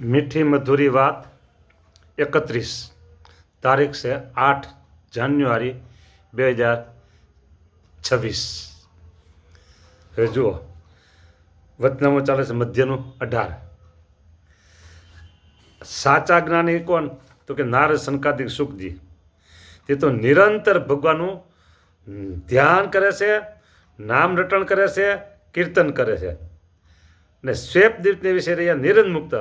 મીઠી મધુરી વાત 31 તારીખ છે 8 જાન્યુઆરી 2026। હવે જુઓ, વતનામું ચાલે છે મધ્યનું 18। સાચા જ્ઞાની કોણ? તો કે નારદ સનકાદિક સુખજી। તે તો નિરંતર ભગવાનનું ધ્યાન કરે છે, નામ રટણ કરે છે, કીર્તન કરે છે। ને શ્વેતદીપને વિશે રહ્યા નિરંજન મુક્ત,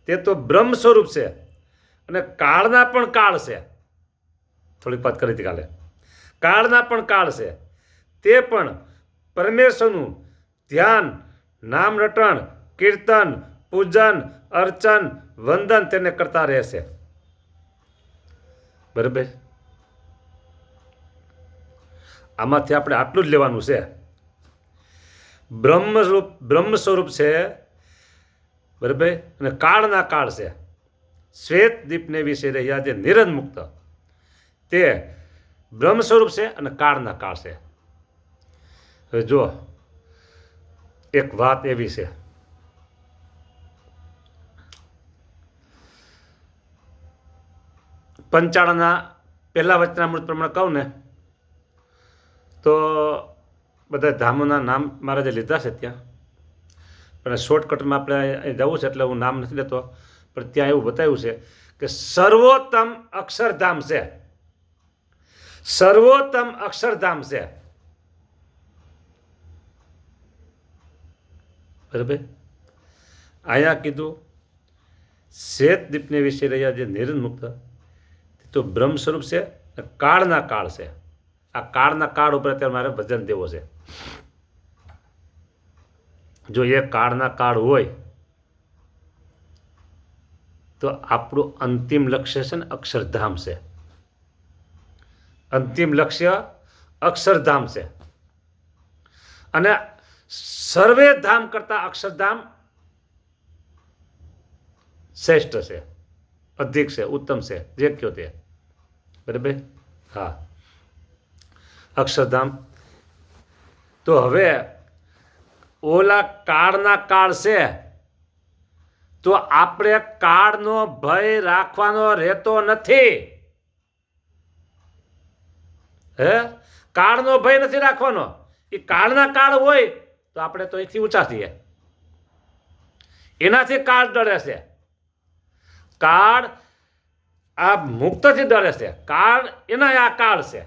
તે તો બ્રહ્મ સ્વરૂપ છે અને કાળના પણ કાળ છે। થોડીક વાત કરી હતી કાલે, કાળના પણ કાળ છે। તે પણ પરમેશ્વરનું ધ્યાન, નામ રટણ, કીર્તન, પૂજન, અર્ચન, વંદન તેને કરતા રહેશે। બરાબર, આમાંથી આપણે આટલું જ લેવાનું છે। બ્રહ્મ સ્વરૂપ છે, બરાબર, અને કાળના કાળ છે। શ્વેત દીપને વિશે રહ્યા જે નિરંજન મુક્ત, તે બ્રહ્મ સ્વરૂપ છે અને કાળના કાળ છે। હવે જો એક વાત એવી છે, પંચાળાના પહેલા વચનામૃત પ્રમાણે કહું ને તો બધા ધામોના નામ મહારાજે લીધા છે ત્યાં, પણ શોર્ટકટમાં આપણે અહીં જવું છે એટલે હું નામ નથી લેતો, પણ ત્યાં એવું બતાવ્યું છે કે સર્વોત્તમ અક્ષરધામ છે, સર્વોત્તમ અક્ષરધામ છે। બરાબર, અહીંયા કીધું શ્વેત દીપને વિશે રહ્યા જે નિરંજન મુક્ત, તો બ્રહ્મ સ્વરૂપ છે, કાળના કાળ છે। આ કાળના કાળ ઉપર અત્યારે મારે વજન દેવો છે। જો એ કાળના કાળ હોય તો આપણું અંતિમ લક્ષ્ય છે ને અક્ષરધામ છે, અંતિમ લક્ષ્ય અક્ષરધામ છે। અને સર્વે ધામ કરતા અક્ષરધામ શ્રેષ્ઠ છે, અધિક છે, ઉત્તમ છે, જે કયો તે। બરાબર, હા, અક્ષરધામ। તો હવે ઓલા કાળના કાળ છે, તો આપણે કાળનો ભય રાખવાનો રહેતો નથી। હે, કાળનો ભય નથી રાખવાનો। એ કાળના કાળ હોય તો આપણે તો અહીંથી ઊંચા થઈએ, એનાથી કાળ ડરે છે। કાળ આ મુક્તથી ડરે છે, કાળ એના આ કાળ છે।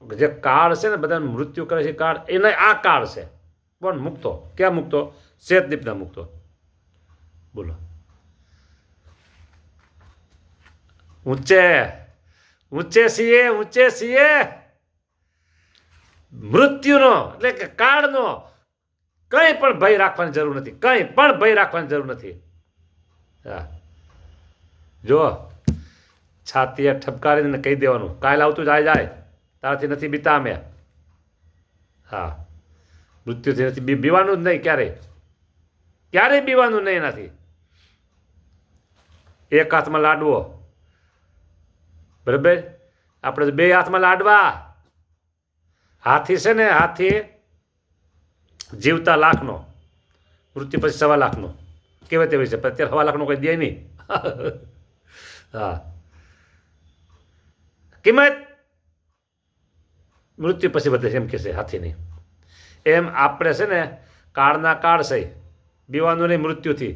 જે કાળ છે ને બધા મૃત્યુ કરે છે કાળ, એના આ કાળ છે। પણ મુક્તો ક્યાં મુક્તો? શ્વેતદીપના મુક્તો। બોલો, ઊંચે ઊંચે છીએ, ઊંચે છીએ। મૃત્યુનો એટલે કે કાળનો કંઈ પણ ભય રાખવાની જરૂર નથી, કંઈ પણ ભય રાખવાની જરૂર નથી। હા, જો છાતીએ ઠપકારીને કહી દેવાનું, કાલ આવતું જાય, તારાથી નથી બીતા અમે। હા, મૃત્યુથી નથી બીવાનું જ નહીં, ક્યારેય બીવાનું નહીં એનાથી। એક હાથમાં લાડવો, બરાબર, આપણે બે હાથમાં લાડવા। હાથી છે ને, હાથી જીવતા લાખનો, મૃત્યુ પછી 1.25 લાખનો કહેવાય તેવી છે, પણ અત્યારે 1.25 લાખનો કોઈ દે નહીં। હા, કિંમત મૃત્યુ પછી વધે છે એમ કે છે હાથીની। એમ આપણે છે ને કાળના કાળ છે, બીવાનું નહીં મૃત્યુથી।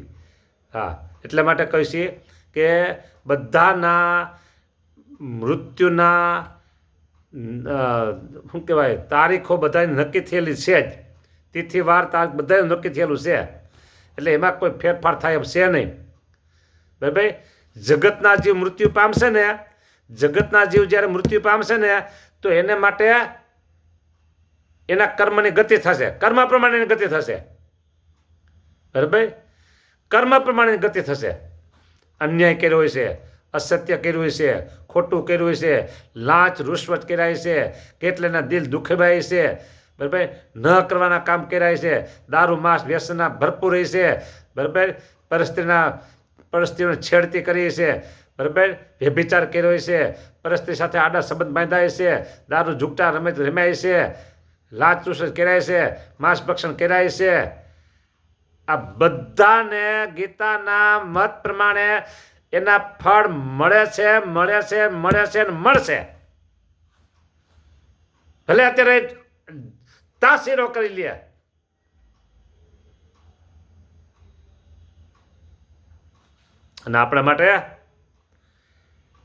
હા, એટલા માટે કહી છીએ કે બધાના મૃત્યુના શું કહેવાય તારીખો બધાની નક્કી થયેલી છે જ, તિથિ વાર તારીખ બધાનું નક્કી થયેલું છે, એટલે એમાં કોઈ ફેરફાર થાય એમ છે નહીં। બરાબર, જગતના જીવ મૃત્યુ પામશે ને, જગતના જીવ જ્યારે મૃત્યુ પામશે ને તો એને માટે એના કર્મની ગતિ થશે, કર્મ પ્રમાણેની ગતિ થશે। બરાબર, કર્મ પ્રમાણેની ગતિ થશે। અન્યાય કર્યો હોય છે, અસત્ય કર્યું છે, ખોટું કર્યું છે, લાંચ રૂશ્વત કર્યા છે, કેટલાના દિલ દુખવાય છે, બરાબર, ન કરવાના કામ કર્યા છે, દારૂ માંસ વ્યસનના ભરપૂર છે, બરાબર, પરસ્ત્રીઓને છેડતી કરી છે, બરાબર, વ્યભિચાર કર્યો છે, પરસ્ત્રી સાથે આડા સંબંધ બાંધાય છે, દારૂ ઝૂકટા રમાય છે, લાંચ રૂશ્વત કર્યા છે, માંસ ભક્ષણ કર્યા છે, આ બધાને ગીતાના મત પ્રમાણે એના ફળ મળે છે મળે છે મળે છે ને મળશે. ભલે અત્યારે તાસીરો કરી લે, અને આપણા માટે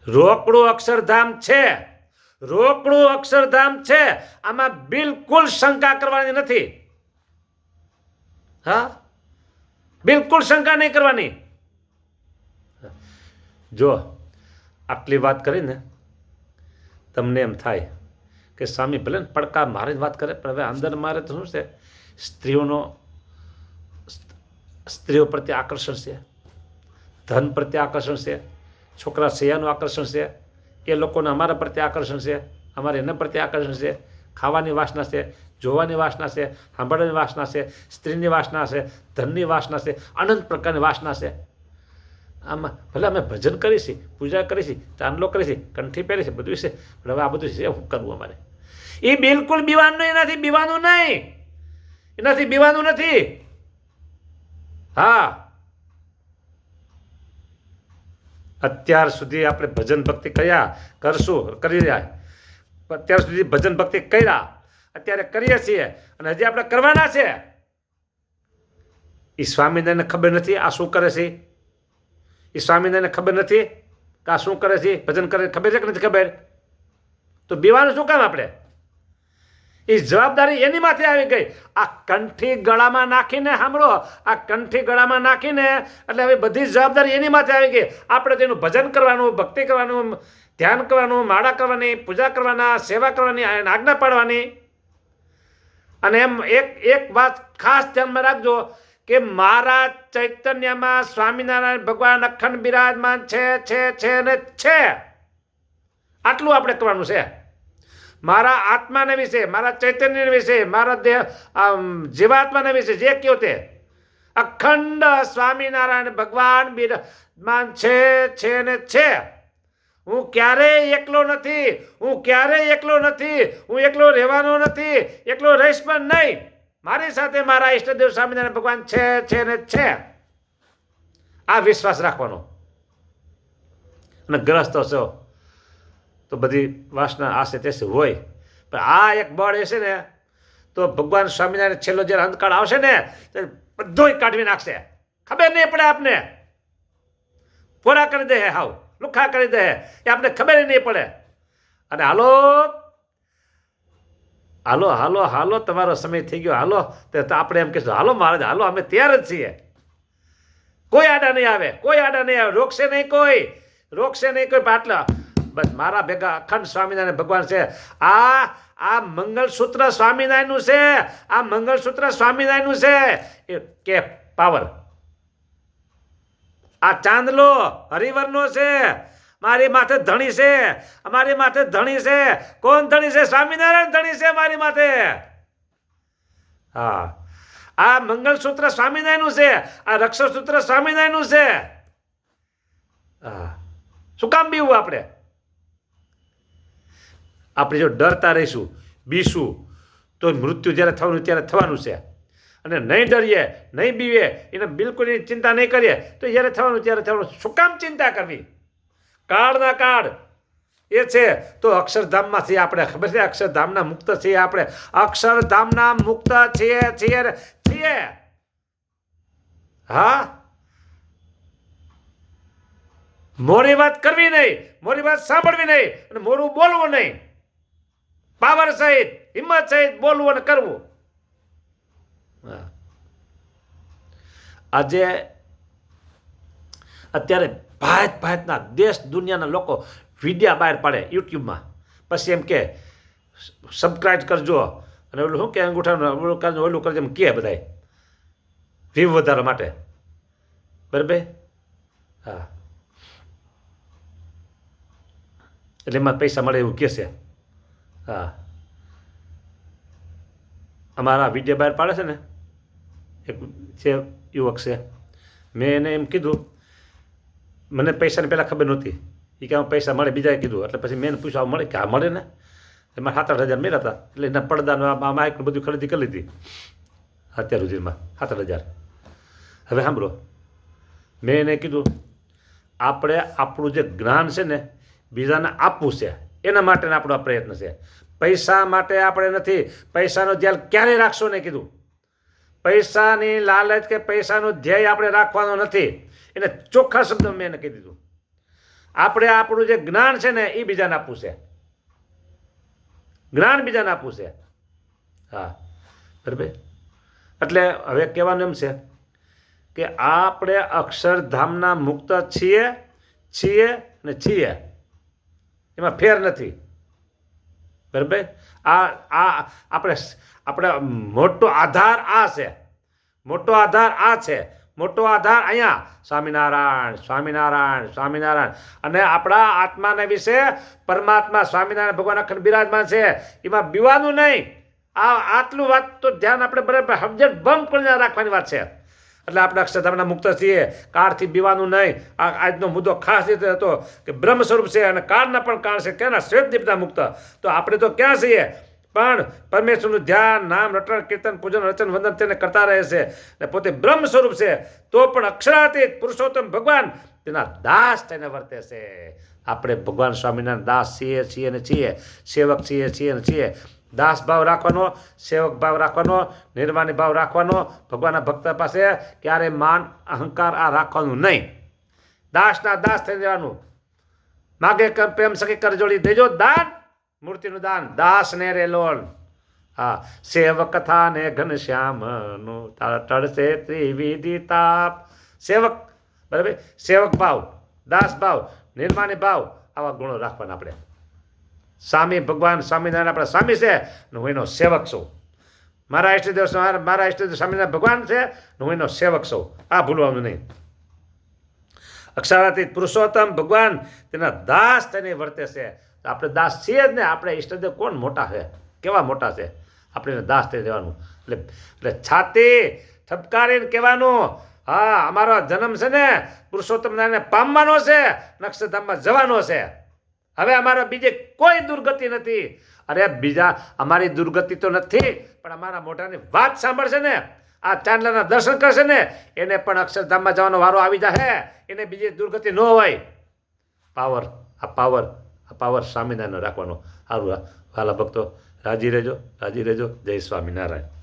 રોકડું અક્ષરધામ છે, રોકડું અક્ષરધામ છે. આમાં બિલકુલ શંકા કરવાની નથી. હા, બિલકુલ શંકા નહીં કરવાની. જો આટલી વાત કરીને તમને એમ થાય કે સ્વામી ભલે ને પડકા મારે જ વાત કરે, પણ હવે અંદર મારે તો શું છે, સ્ત્રીઓ પ્રત્યે આકર્ષણ છે, ધન પ્રત્યે આકર્ષણ છે, છોકરા સૈયાનું આકર્ષણ છે, એ લોકોને અમારા પ્રત્યે આકર્ષણ છે, અમારે એના પ્રત્યે આકર્ષણ છે, ખાવાની વાસના છે, જોવાની વાસના છે, સાંભળવાની વાસના છે, સ્ત્રીની વાસના છે, ધનની વાસના છે, અનંત પ્રકારની વાસના છે. આમાં ભલે અમે ભજન કરીશી, પૂજા કરીશી, ચાંદલો કરીશી, કંઠી પહેરીશી, બધું છે, પણ હવે આ બધું છે શું કરવું અમારે? એ બિલકુલ બીવાનું નહીં, એનાથી બીવાનું નહીં, એનાથી બીવાનું નથી. હા, અત્યાર સુધી આપણે ભજન ભક્તિ કર્યા, કરી રહ્યા, અત્યાર સુધી ભજન ભક્તિ કર્યા, અત્યારે કરીએ છીએ, અને હજી આપણે કરવાના છે. એ સ્વામિનારાયણને ખબર નથી આ શું કરે છે? એ સ્વામિનારાયણને ખબર નથી કે આ શું કરે છે? ભજન કરે ખબર છે કે નથી ખબર? તો બીવાનું શું કામ આપણે? એ જવાબદારી એની માથે આવી ગઈ. આ કંઠી ગળામાં નાખીને, સાંભળો, આ કંઠી ગળામાં નાખીને એટલે હવે બધી જવાબદારી એની માથે આવી ગઈ. આપણે તેનું ભજન કરવાનું, ભક્તિ કરવાનું, ધ્યાન કરવાનું, માળા કરવાની, પૂજા કરવાના, સેવા કરવાની, આજ્ઞા પાડવાની. અને એમ એક વાત ખાસ ધ્યાનમાં રાખજો કે મારા ચૈતન્યમાં સ્વામિનારાયણ ભગવાન અખંડ બિરાજમાન છે ને છે. આટલું આપણે કરવાનું છે. મારા આત્માને વિશે, મારા ચૈતન્ય વિશે, મારા દેહ જીવાત્માને વિશે જે કહ્યો તે અખંડ સ્વામિનારાયણ ભગવાન બિરાજમાન છે ને છે. હું ક્યારેય એકલો નથી, હું ક્યારેય એકલો નથી, હું એકલો રહેવાનો નથી, એકલો રહીશ પણ નહીં. મારી સાથે મારા ઈષ્ટદેવ સ્વામિનારાયણ ભગવાન છે ને છે. આ વિશ્વાસ રાખવાનો. અને ગ્રસ્તો છો તો બધી વાસના આશે તે હોય, પણ આ એક બળ હશે ને તો ભગવાન સ્વામિનારાયણ છેલ્લો જ્યારે અંતકાળ આવશે ને બધોય કાઢવી નાખશે. ખબર નહીં પડે આપને, પૂરા કરી દે, હાવ લુખા કરી દે, એ આપણે ખબર નહીં પડે. અને હાલો હાલો હાલો હાલો, તમારો સમય થઈ ગયો, હાલો. તો આપણે એમ કહીશું હાલો મહારાજ, હાલો, અમે તૈયાર જ છીએ. કોઈ આડા નહીં આવે, કોઈ આડા નહીં આવે, રોકશે નહીં કોઈ, રોકશે નહીં કોઈ. આટલા બસ મારા ભેગા અખંડ સ્વામિનારાયણ ભગવાન છે. આ મંગળસૂત્ર સ્વામિનારાયણનું છે, આ મંગળસૂત્ર સ્વામિનારાયણનું છે. એ કે પાવર આ ચાંદલો હરિવરનો છે. મારી માથે ધણી છે, અમારી માથે ધણી છે. કોણ ધણી છે? સ્વામિનારાયણ ધણી છે મારી માથે. હા, આ મંગળસૂત્ર સ્વામિનારાયણનું છે, આ રક્ષાસૂત્ર સ્વામિનારાયણનું છે. હા, શું કામ બીવું આપણે? આપણે જો ડરતા રહીશું, બીશું, તો મૃત્યુ જ્યારે થવાનું ત્યારે થવાનું છે. અને નહીં ડરીએ, નહીં બીવે, એને બિલકુલ એની ચિંતા નહીં કરીએ તો જ્યારે થવાનું ત્યારે થવાનું. શું કામ ચિંતા કરવી? કાળના કાળ એ છે તો અક્ષરધામમાં છીએ આપણે. ખબર છે? અક્ષરધામના મુક્ત છીએ આપણે, અક્ષરધામના મુક્ત છીએ. હા, મોરી વાત કરવી નહીં, મોરી વાત સાંભળવી નહીં, અને મોરું બોલવું નહીં. પાવર સહિત, હિંમત સહિત બોલવું અને કરવું. આજે અત્યારે ભાતના દેશ દુનિયાના લોકો વિડીયા બહાર પાડે યુટ્યુબમાં, પછી એમ કે સબસ્ક્રાઇબ કરજો, અને ઓલું શું કે અંગૂઠાનું ઓલું કરજો, એમ કહે બધાય વ્યૂ વધારવા માટે. બરાબર? હા, એટલે એમાં પૈસા મળે એવું કહે છે. હા, અમારા વિડીયો બહાર પાડે છે ને, એક છે યુવક છે, મેં એને એમ કીધું, મને પૈસાની પહેલાં ખબર નહોતી, એ કે પૈસા મળે, બીજાએ કીધું. એટલે પછી મેં પૂછ્યું આ મળે? કે આ મળે ને. એમાં 7-8 હજાર મળ્યા હતા. એટલે એના પડદાનું આ માઇકનું બધું ખરીદી કરી લીધી અત્યાર સુધીમાં 7-8 હજાર. હવે સાંભળો, મેં એને કીધું આપણે આપણું જે જ્ઞાન છે ને બીજાને આપવું છે, એના માટેનો આપણો પ્રયત્ન છે. પૈસા માટે આપણે નથી. પૈસાનો ધ્યાન ક્યારેય રાખશો નહીં કીધું. પૈસાની લાલચ કે પૈસાનું ધ્યેય આપણે રાખવાનો નથી. એને ચોખ્ખા શબ્દમાં મેં એને કહી દીધું. આપણે આપણું જે જ્ઞાન છે ને એ બીજાને આપવું છે. જ્ઞાન બીજાને આપવું છે. હા, બરાબર. એટલે હવે કહેવાનું એમ છે કે આપણે અક્ષરધામના મુક્ત છીએ ને છીએ, એમાં ફેર નથી. બરાબર. આપણે મોટો આધાર આ છે. મોટો આધાર આ છે. મોટો આધાર અહીંયા સ્વામિનારાયણ સ્વામિનારાયણ સ્વામિનારાયણ. અને આપણા આત્માને વિશે પરમાત્મા સ્વામિનારાયણ ભગવાન અખંડ બિરાજમાન છે. એમાં બીવાનું નહીં. આટલું વાત તો ધ્યાન આપણે બરાબર સમજણ બંધ કરીને રાખવાની વાત છે. એટલે આપણે અક્ષરધામના મુક્ત છીએ. કાળથી બીવાનું નહીં. આ આજનો મુદ્દો ખાસ રીતે હતો કે બ્રહ્મ સ્વરૂપ છે અને કાળના પણ કાળ છે. કેના શ્વેતદીપના મુક્ત. તો આપણે તો ક્યાં છીએ? પણ પરમેશ્વરનું ધ્યાન, નામ, રટણ, કીર્તન, પૂજન, રચન, વંદન તેને કરતા રહે છે. અને પોતે બ્રહ્મ સ્વરૂપ છે. તો પણ અક્ષરાતીત પુરુષોત્તમ ભગવાન તેના દાસ તેને વર્તે છે. આપણે ભગવાન સ્વામિનારાયણ દાસ છીએ અને છીએ. સેવક છીએ અને છીએ. દાસ ભાવ રાખવાનો, સેવક ભાવ રાખવાનો, નિર્માની ભાવ રાખવાનો. ભગવાનના ભક્ત પાસે ક્યારે માન અહંકાર આ રાખવાનું નહીં. દાસના દાસ થઈ જવાનું. માગે પ્રેમ સખી કરજોડી દેજો દાન, મૂર્તિનું દાન દાસ ને રે લોલ. હા, સેવક કથા ને ઘનશ્યામ નું ટળશે ત્રિવિધિ તાપ. સેવક, બરાબર. સેવક ભાવ, દાસ ભાવ, નિર્માની ભાવ, આવા ગુણો રાખવાના આપણે. સ્વામી ભગવાન સ્વામિનારાયણ આપણા સ્વામી છે ને હું એનો સેવક છું. મારા ઈષ્ટદેવ સ્વામિનારાયણ ભગવાન છે ને હું એનો સેવક છું. આ ભૂલવાનું નહીં. અક્ષરાતીત પુરુષોત્તમ ભગવાન તેના દાસ તેને વર્તે છે. આપણે દાસ છીએ જ ને. આપણે ઈષ્ટદેવ કોણ મોટા છે, કેવા મોટા છે, આપણે એને દાસ થઈ જવાનું. એટલે છાતી ઠપકારીને કહેવાનું, હા અમારો જન્મ છે ને પુરુષોત્તમ નારાયણને પામવાનો છે, અક્ષરધામમાં જવાનો છે. હવે અમારો બીજે કોઈ દુર્ગતિ નથી. અરે બીજા અમારી દુર્ગતિ તો નથી, પણ અમારા મોઢાની વાત સાંભળશે ને, આ ચાંદલાના દર્શન કરશે ને, એને પણ અક્ષરધામમાં જવાનો વારો આવી જાય. એને બીજી દુર્ગતિ ન હોય. પાવર સ્વામિનારાયણ રાખવાનો. સારું, વાલા ભક્તો રાજી રહેજો. જય સ્વામિનારાયણ.